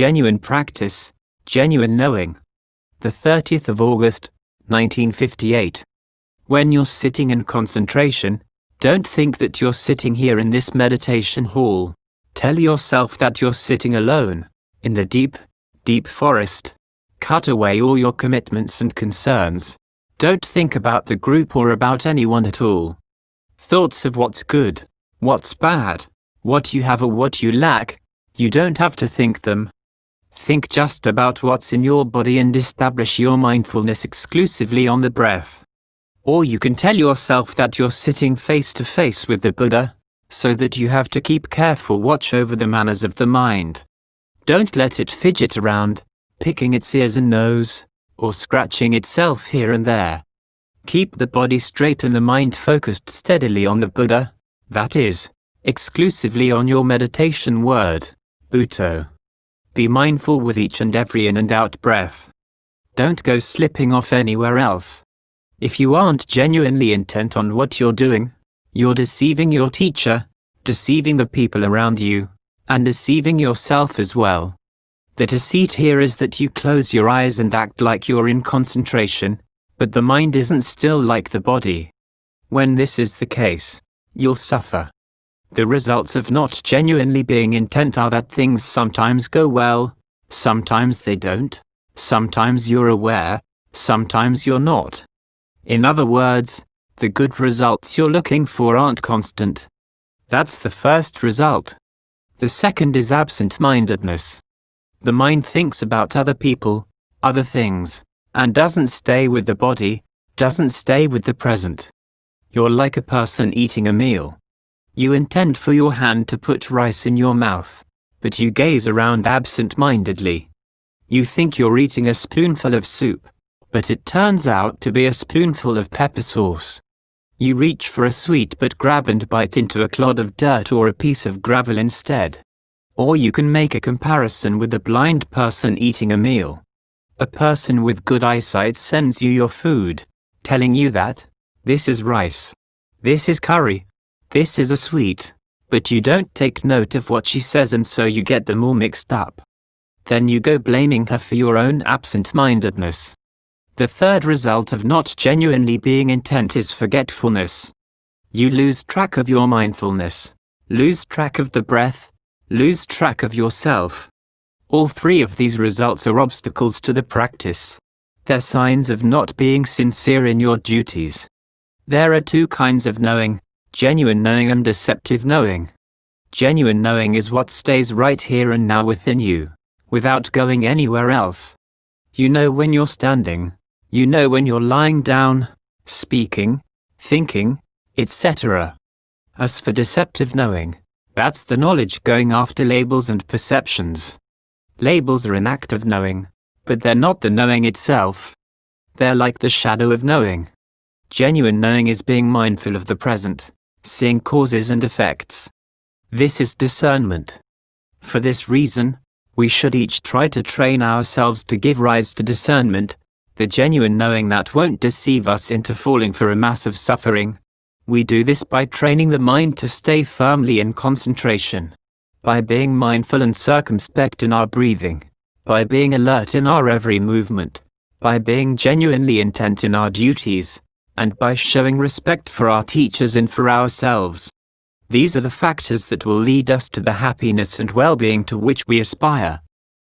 Genuine practice, genuine knowing. The 30th of August, 1958. When you're sitting in concentration, don't think that you're sitting here in this meditation hall. Tell yourself that you're sitting alone, in the deep, deep forest. Cut away all your commitments and concerns. Don't think about the group or about anyone at all. Thoughts of what's good, what's bad, what you have or what you lack, you don't have to think them. Think just about what's in your body and establish your mindfulness exclusively on the breath. Or you can tell yourself that you're sitting face to face with the Buddha, so that you have to keep careful watch over the manners of the mind. Don't let it fidget around, picking its ears and nose, or scratching itself here and there. Keep the body straight and the mind focused steadily on the Buddha, that is, exclusively on your meditation word, Bhutto. Be mindful with each and every in and out breath. Don't go slipping off anywhere else. If you aren't genuinely intent on what you're doing, you're deceiving your teacher, deceiving the people around you, and deceiving yourself as well. The deceit here is that you close your eyes and act like you're in concentration, but the mind isn't still like the body. When this is the case, you'll suffer. The results of not genuinely being intent are that things sometimes go well, sometimes they don't, sometimes you're aware, sometimes you're not. In other words, the good results you're looking for aren't constant. That's the first result. The second is absent-mindedness. The mind thinks about other people, other things, and doesn't stay with the body, doesn't stay with the present. You're like a person eating a meal. You intend for your hand to put rice in your mouth, but you gaze around absent-mindedly. You think you're eating a spoonful of soup, but it turns out to be a spoonful of pepper sauce. You reach for a sweet but grab and bite into a clod of dirt or a piece of gravel instead. Or you can make a comparison with a blind person eating a meal. A person with good eyesight sends you your food, telling you that, this is rice, this is curry, this is a sweet, but you don't take note of what she says and so you get them all mixed up. Then you go blaming her for your own absent-mindedness. The third result of not genuinely being intent is forgetfulness. You lose track of your mindfulness, lose track of the breath, lose track of yourself. All three of these results are obstacles to the practice. They're signs of not being sincere in your duties. There are two kinds of knowing, genuine knowing and deceptive knowing. Genuine knowing is what stays right here and now within you, without going anywhere else. You know when you're standing, you know when you're lying down, speaking, thinking, etc. As for deceptive knowing, that's the knowledge going after labels and perceptions. Labels are an act of knowing, but they're not the knowing itself. They're like the shadow of knowing. Genuine knowing is being mindful of the present, seeing causes and effects. This is discernment. For this reason, we should each try to train ourselves to give rise to discernment, the genuine knowing that won't deceive us into falling for a mass of suffering. We do this by training the mind to stay firmly in concentration, by being mindful and circumspect in our breathing, by being alert in our every movement, by being genuinely intent in our duties, and by showing respect for our teachers and for ourselves. These are the factors that will lead us to the happiness and well-being to which we aspire.